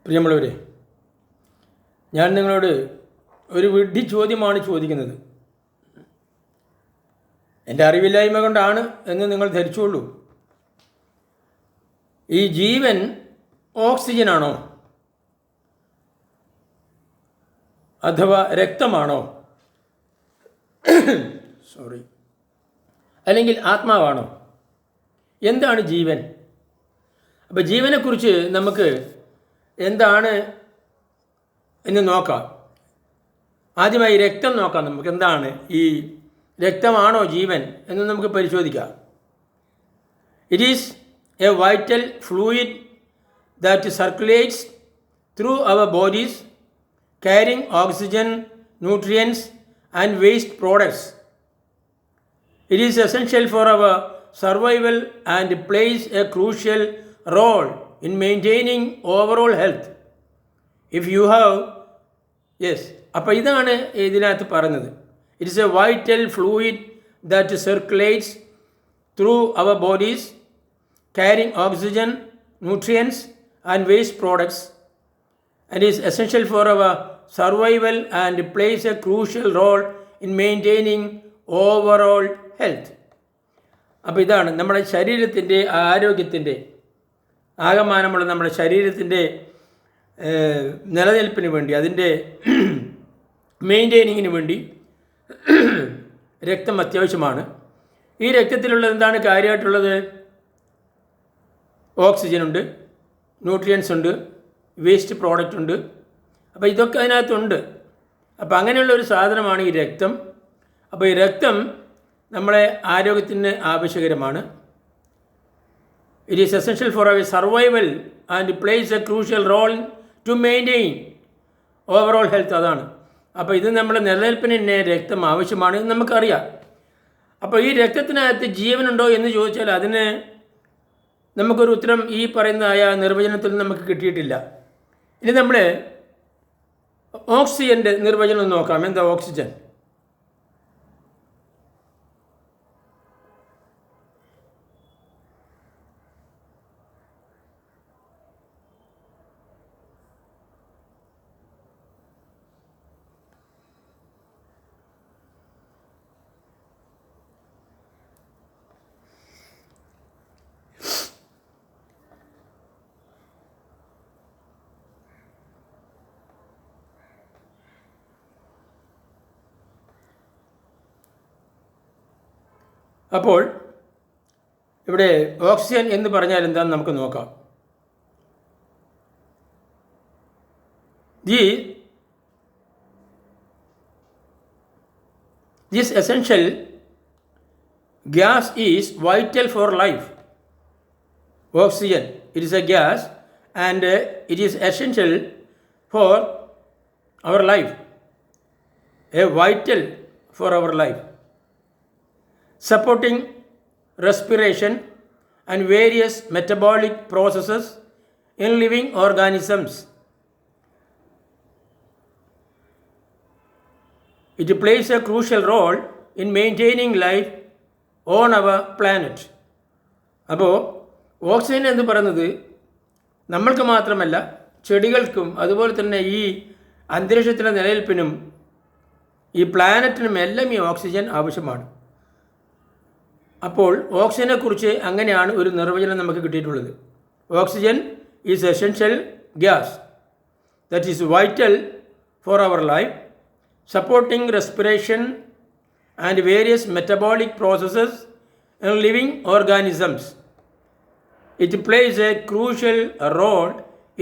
പ്രിയമുള്ളവരെ, ഞാൻ നിങ്ങളോട് ഒരു വിഡ്ഢി ചോദ്യമാണ് ചോദിക്കുന്നത്. എൻ്റെ അറിവില്ലായ്മ കൊണ്ടാണ് എന്ന് നിങ്ങൾ ധരിച്ചുകൊള്ളൂ. ഈ ജീവൻ ഓക്സിജനാണോ അഥവാ രക്തമാണോ, അല്ലെങ്കിൽ ആത്മാവാണോ? എന്താണ് ജീവൻ? അപ്പോൾ ജീവനെക്കുറിച്ച് നമുക്ക് എന്താണ് എന്ന് നോക്കാം. ആദ്യമായി രക്തം നോക്കാം. നമുക്ക് എന്താണ് ഈ രക്തമാണോ ജീവൻ എന്ന് നമുക്ക് പരിശോധിക്കാം. It is a vital fluid that circulates through our bodies carrying oxygen, nutrients and waste products. It is essential for our survival and plays a crucial role in maintaining overall health. If you have, yes, അപ്പോൾ ഇതാണ് ഇതിനകത്ത് പറയുന്നത്. It is a vital fluid that circulates through our bodies, carrying oxygen, nutrients and waste products, and is essential for our survival and plays a crucial role in maintaining overall health. അപ്പോൾ ഇതാണ് നമ്മുടെ ശരീരത്തിൻ്റെ ആരോഗ്യത്തിൻ്റെ ആകമാനമുള്ള നമ്മുടെ ശരീരത്തിൻ്റെ നിലനിൽപ്പിന് വേണ്ടി, അതിൻ്റെ മെയിൻറ്റെയിനിങ്ങിന് വേണ്ടി രക്തം അത്യാവശ്യമാണ്. ഈ രക്തത്തിലുള്ളത് എന്താണ് കാര്യമായിട്ടുള്ളത്? ഓക്സിജനുണ്ട്, ന്യൂട്രിയൻസ് ഉണ്ട്, വേസ്റ്റ് പ്രോഡക്റ്റ് ഉണ്ട്. അപ്പോൾ ഇതൊക്കെ അതിനകത്തുണ്ട്. അപ്പോൾ അങ്ങനെയുള്ള ഒരു സാധനമാണ് ഈ രക്തം. അപ്പോൾ ഈ രക്തം നമ്മളെ ആരോഗ്യത്തിന് ആവശ്യകരമാണ്. It is essential for our survival and plays a crucial role to maintain overall health. അതാണ്. അപ്പോൾ ഇത് നമ്മുടെ നിലനിൽപ്പിന് തന്നെ രക്തം ആവശ്യമാണ്, നമുക്കറിയാം. അപ്പോൾ ഈ രക്തത്തിനകത്ത് ജീവനുണ്ടോ എന്ന് ചോദിച്ചാൽ അതിന് നമുക്കൊരു ഉത്തരം ഈ പറയുന്നതായ നിർവചനത്തിൽ നമുക്ക് കിട്ടിയിട്ടില്ല. ഇനി നമ്മൾ ഓക്സിജൻ്റെ നിർവചനം നോക്കാം. എന്താ ഓക്സിജൻ? അപ്പോൾ ഇവിടെ ഓക്സിജൻ എന്ന് പറഞ്ഞാൽ എന്താണെന്ന് നമുക്ക് നോക്കാം. This essential gas is vital for life. Oxygen, it is a gas and it is essential for our life. A vital for our life. Supporting respiration and various metabolic processes in living organisms. It plays a crucial role in maintaining life on our planet. അപ്പോൾ oxygen എന്ന് പറയുന്നത് നമ്മൾക്ക് മാത്രമല്ല, ചെടികൾക്കും അതുപോലെ തന്നെ ഈ അന്തരീക്ഷത്തിലെ നിലനിൽപ്പിനും ഈ പ്ലാനറ്റിനും എല്ലാം ഈ ഓക്സിജൻ ആവശ്യമാണ്. അപ്പോൾ ഓക്സിജനെക്കുറിച്ച് അങ്ങനെയാണ് ഒരു നിർവചനം നമുക്ക് കിട്ടിയിട്ടുള്ളത്. Oxygen is essential gas that is vital for our life, supporting respiration and various metabolic processes in living organisms. It plays a crucial role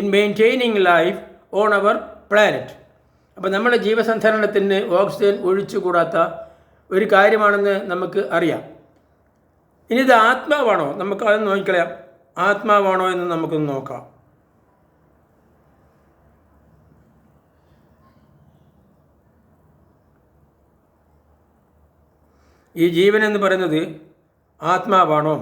in maintaining life on our planet. അപ്പോൾ നമ്മുടെ ജീവസന്ധാരണത്തിന് oxygen ഒഴിച്ചുകൂടാത്ത ഒരു കാര്യമാണെന്ന് നമുക്ക് അറിയാം. ഇനി ഇത് ആത്മാവാണോ? നമുക്കത് നോക്കിക്കളയാം. ആത്മാവാണോ എന്ന് നമുക്കൊന്ന് നോക്കാം. ഈ ജീവൻ എന്ന് പറയുന്നത് ആത്മാവാണോ?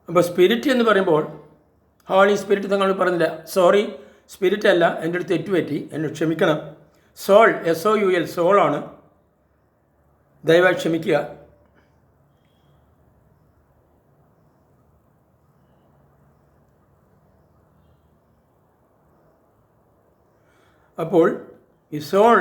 അപ്പോൾ സ്പിരിറ്റ് എന്ന് പറയുമ്പോൾ ഹോളി സ്പിരിറ്റ് തങ്ങൾ പറഞ്ഞില്ല. സോറി, സ്പിരിറ്റ് അല്ല, എൻ്റെ അടുത്ത് തെറ്റുപറ്റി, എന്നെ ക്ഷമിക്കണം. സോൾ, SOUL, സോളാണ്. ദയവായി ക്ഷമിക്കുക. അപ്പോൾ ഈ soul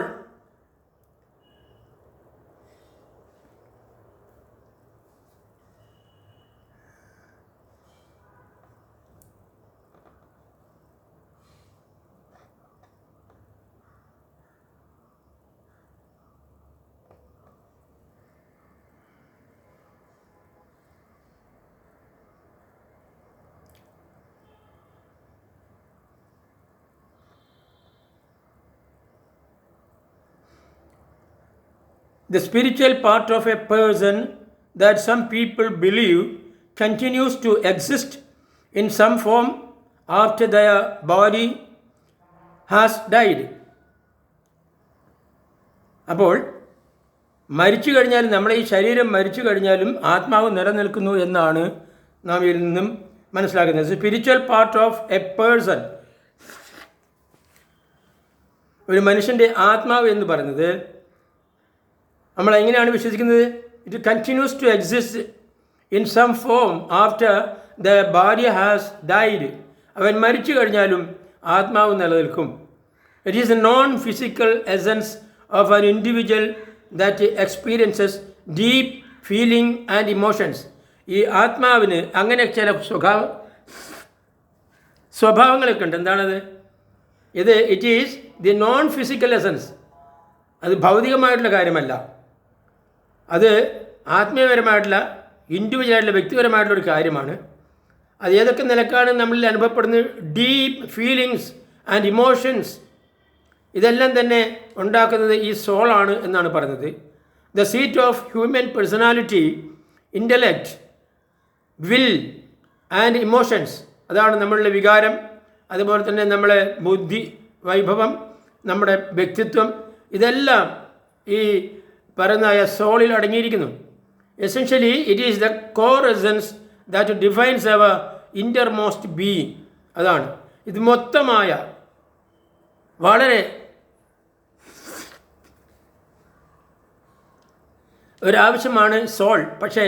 the spiritual part of a person that some people believe continues to exist in some form after their body has died. അപ്പോൾ മരിച്ചു കഴിഞ്ഞാലും, നമ്മളെ ഈ ശരീരം മരിച്ചു കഴിഞ്ഞാലും ആത്മാവ് നിലനിൽക്കുന്നു എന്നാണ് നാം ഇതിൽ നിന്നും മനസ്സിലാക്കുന്നത്. Spiritual part of a person, ഒരു മനുഷ്യൻ്റെ ആത്മാവ് എന്ന് പറയുന്നത് നമ്മൾ എങ്ങനെയാണ് വിശ്വസിക്കുന്നത്? It continues to exist in some form after the body has died. അവൻ മരിച്ചു കഴിഞ്ഞാലും ആത്മാവ് നിലനിൽക്കും. It is a non physical essence of an individual that experiences deep feeling and emotions. ഈ ആത്മാവിന് അങ്ങനെ ചില സ്വഭാവങ്ങളൊക്കെ ഉണ്ട്. എന്താണത്? It is the non physical essence. അത് ഭൗതികമായിട്ടുള്ള കാര്യമല്ല, അത് ആത്മീയപരമായിട്ടുള്ള, ഇൻഡിവിജ്വലായിട്ടുള്ള, വ്യക്തിപരമായിട്ടുള്ളൊരു കാര്യമാണ്. അത് ഏതൊക്കെ നിലക്കാണ് നമ്മളിൽ അനുഭവപ്പെടുന്നത്? ഡീപ്പ് ഫീലിങ്സ് ആൻഡ് ഇമോഷൻസ്, ഇതെല്ലാം തന്നെ ഉണ്ടാക്കുന്നത് ഈ സോളാണ് എന്നാണ് പറയുന്നത്. The seat of human personality, intellect, will and emotions, അതാണ് നമ്മളുടെ വികാരം, അതുപോലെ തന്നെ നമ്മളെ ബുദ്ധി വൈഭവം, നമ്മുടെ വ്യക്തിത്വം, ഇതെല്ലാം ഈ പറയുന്ന സോളിൽ അടങ്ങിയിരിക്കുന്നു. Essentially it is the core essence that defines our innermost being. അതാണ് ഇത് മൊത്തമായ വളരെ ഒരാവശ്യമാണ് സോൾ. പക്ഷേ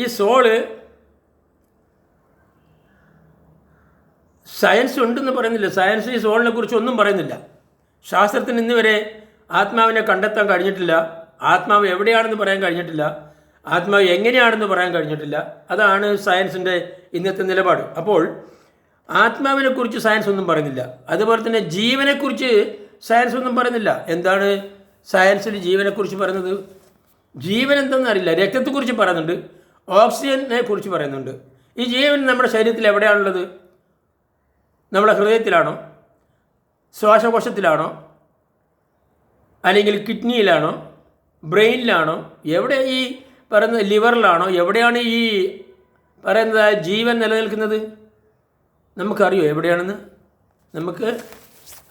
ഈ സോള് സയൻസ് ഉണ്ടെന്ന് പറയുന്നില്ല. സയൻസ് ഈ സോളിനെ കുറിച്ച് ഒന്നും പറയുന്നില്ല. ശാസ്ത്രത്തിന് ഇന്ന് വരെ ആത്മാവിനെ കണ്ടെത്താൻ കഴിഞ്ഞിട്ടില്ല. ആത്മാവ് എവിടെയാണെന്ന് പറയാൻ കഴിഞ്ഞിട്ടില്ല. ആത്മാവ് എങ്ങനെയാണെന്ന് പറയാൻ കഴിഞ്ഞിട്ടില്ല. അതാണ് സയൻസിൻ്റെ ഇന്നത്തെ നിലപാട്. അപ്പോൾ ആത്മാവിനെക്കുറിച്ച് സയൻസ് ഒന്നും പറയുന്നില്ല. അതുപോലെ തന്നെ ജീവനെക്കുറിച്ച് സയൻസ് ഒന്നും പറയുന്നില്ല. എന്താണ് സയൻസിൽ ജീവനെക്കുറിച്ച് പറയുന്നത്? ജീവൻ എന്തെന്ന് അറിയില്ല. രക്തത്തെക്കുറിച്ച് പറയുന്നുണ്ട്, ഓക്സിജനെ കുറിച്ച് പറയുന്നുണ്ട്. ഈ ജീവൻ നമ്മുടെ ശരീരത്തിൽ എവിടെയാണുള്ളത്? നമ്മുടെ ഹൃദയത്തിലാണോ, ശ്വാസകോശത്തിലാണോ, അല്ലെങ്കിൽ കിഡ്നിയിലാണോ, ബ്രെയിനിലാണോ, എവിടെ ഈ പറയുന്നത് ലിവറിലാണോ, എവിടെയാണ് ഈ പറയുന്നത് ജീവൻ നിലനിൽക്കുന്നത്? നമുക്കറിയോ എവിടെയാണെന്ന്? നമുക്ക്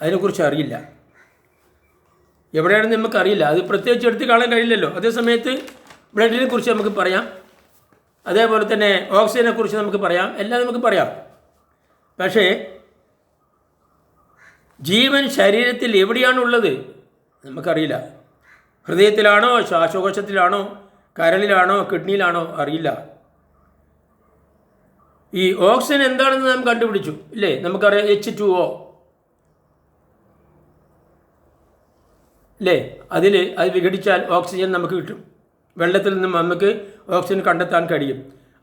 അതിനെക്കുറിച്ച് അറിയില്ല. എവിടെയാണെന്ന് നമുക്കറിയില്ല. അത് പ്രത്യേകിച്ച് എടുത്ത് കാണാൻ കഴിയില്ലല്ലോ. അതേസമയത്ത് ബ്ലഡിനെ കുറിച്ച് നമുക്ക് പറയാം, അതേപോലെ തന്നെ ഓക്സിജനെ കുറിച്ച് നമുക്ക് പറയാം, എല്ലാം നമുക്ക് പറയാം. പക്ഷേ ജീവൻ ശരീരത്തിൽ എവിടെയാണുള്ളത് നമുക്കറിയില്ല. ഹൃദയത്തിലാണോ, ശ്വാസകോശത്തിലാണോ, കരളിലാണോ, കിഡ്നിയിലാണോ അറിയില്ല. ഈ ഓക്സിജൻ എന്താണെന്ന് നാം കണ്ടുപിടിച്ചു ഇല്ലേ? നമുക്കറിയാം H2O അല്ലേ? അത് വിഘടിച്ചാൽ ഓക്സിജൻ നമുക്ക് കിട്ടും. വെള്ളത്തിൽ നിന്നും നമുക്ക് ഓക്സിജൻ കണ്ടെത്താൻ കഴിയും.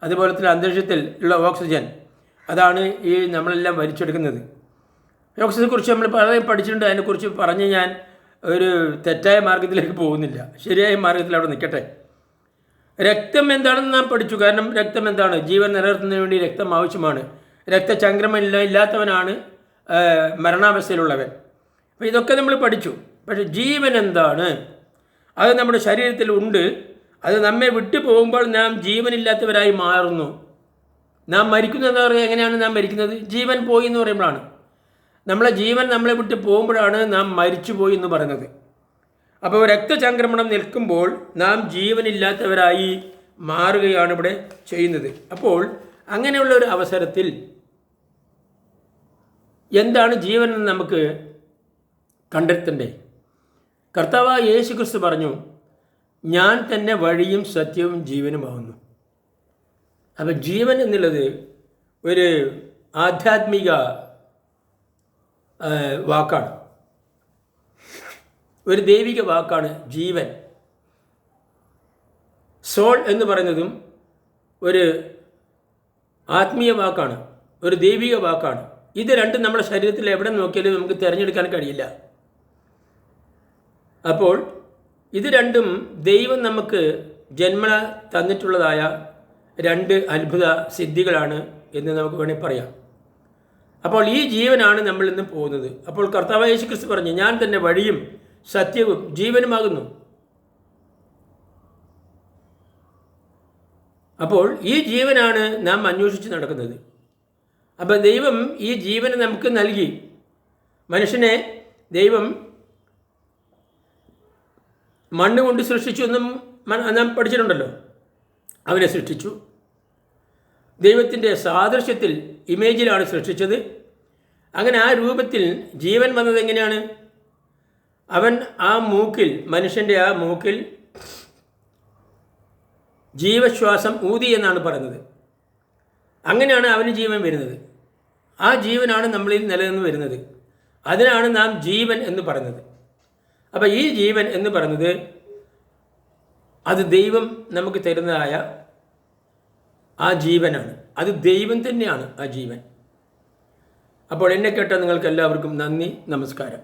അതുപോലെ തന്നെ അന്തരീക്ഷത്തിൽ ഉള്ള ഓക്സിജൻ, അതാണ് ഈ നമ്മളെല്ലാം വലിച്ചെടുക്കുന്നത്. ഓക്സിജനെക്കുറിച്ച് നമ്മൾ പലരെയും പഠിച്ചിട്ടുണ്ട്. അതിനെക്കുറിച്ച് പറഞ്ഞ് ഞാൻ ഒരു തെറ്റായ മാർഗത്തിലേക്ക് പോകുന്നില്ല, ശരിയായ മാർഗത്തിൽ അവിടെ നിൽക്കട്ടെ. രക്തം എന്താണെന്ന് നാം പഠിച്ചു. കാരണം രക്തം എന്താണ്? ജീവൻ നിലനിർത്തുന്നതിന് വേണ്ടി രക്തം ആവശ്യമാണ്. രക്തചംക്രമം ഇല്ലാത്തവനാണ് മരണാവസ്ഥയിലുള്ളവൻ. അപ്പോൾ ഇതൊക്കെ നമ്മൾ പഠിച്ചു. പക്ഷേ ജീവൻ എന്താണ്? അത് നമ്മുടെ ശരീരത്തിൽ ഉണ്ട്. അത് നമ്മെ വിട്ടു പോകുമ്പോൾ നാം ജീവനില്ലാത്തവരായി മാറുന്നു. നാം മരിക്കുന്നതെന്ന് പറയുന്നത് എങ്ങനെയാണ് നാം മരിക്കുന്നത്? ജീവൻ പോയി എന്ന് പറയുമ്പോഴാണ്. നമ്മളെ ജീവൻ നമ്മളെ വിട്ട് പോകുമ്പോഴാണ് നാം മരിച്ചു പോയി എന്ന് പറയുന്നത്. അപ്പോൾ രക്തചംക്രമണം നിൽക്കുമ്പോൾ നാം ജീവനില്ലാത്തവരായി മാറുകയാണ് ഇവിടെ ചെയ്യുന്നത്. അപ്പോൾ അങ്ങനെയുള്ള ഒരു അവസരത്തിൽ എന്താണ് ജീവൻ എന്ന് നമുക്ക് കണ്ടെത്തണ്ടേ? കർത്താവായ യേശു ക്രിസ്തു പറഞ്ഞു, ഞാൻ തന്നെ വഴിയും സത്യവും ജീവനുമാകുന്നു. അപ്പം ജീവൻ എന്നുള്ളത് ഒരു ആധ്യാത്മിക വാക്കാണ്, ഒരു ദൈവിക വാക്കാണ് ജീവൻ. സോൾ എന്ന് പറയുന്നതും ഒരു ആത്മീയ വാക്കാണ്, ഒരു ദൈവിക വാക്കാണ്. ഇത് രണ്ടും നമ്മുടെ ശരീരത്തിൽ എവിടെ നോക്കിയാലും നമുക്ക് തിരഞ്ഞെടുക്കാൻ കഴിയില്ല. അപ്പോൾ ഇത് രണ്ടും ദൈവം നമുക്ക് ജന്മന തന്നിട്ടുള്ളതായ രണ്ട് അത്ഭുത സിദ്ധികളാണ് എന്ന് നമുക്ക് വേണമെങ്കിൽ പറയാം. അപ്പോൾ ഈ ജീവനാണ് നമ്മൾ ഇന്ന് പോകുന്നത്. അപ്പോൾ കർത്താവായ യേശു ക്രിസ്തു പറഞ്ഞു, ഞാൻ തന്നെ വഴിയും സത്യവും ജീവനുമാകുന്നു. അപ്പോൾ ഈ ജീവനാണ് നാം അന്വേഷിച്ച് നടക്കുന്നത്. അപ്പോൾ ദൈവം ഈ ജീവനെ നമുക്ക് നൽകി. മനുഷ്യനെ ദൈവം മണ്ണ് കൊണ്ട് സൃഷ്ടിച്ചു എന്നും നാം പഠിച്ചിട്ടുണ്ടല്ലോ. അവനെ സൃഷ്ടിച്ചു, ദൈവത്തിൻ്റെ സാദൃശ്യത്തിൽ, ഇമേജിലാണ് സൃഷ്ടിച്ചത്. അങ്ങനെ ആ രൂപത്തിൽ ജീവൻ വന്നത് എങ്ങനെയാണ്? അവൻ ആ മൂക്കിൽ, മനുഷ്യൻ്റെ ആ മൂക്കിൽ ജീവശ്വാസം ഊതി എന്നാണ് പറയുന്നത്. അങ്ങനെയാണ് അവന് ജീവൻ വരുന്നത്. ആ ജീവനാണ് നമ്മളിൽ നിലനിന്ന് വരുന്നത്. അതിനാണ് നാം ജീവൻ എന്ന് പറയുന്നത്. അപ്പോൾ ഈ ജീവൻ എന്ന് പറയുന്നത് അത് ദൈവം നമുക്ക് തരുന്നതായ ആ ജീവനാണ്. അത് ദൈവം തന്നെയാണ് ആ ജീവൻ. അപ്പോൾ എന്നെ കേട്ട നിങ്ങൾക്ക് എല്ലാവർക്കും നന്ദി, നമസ്കാരം.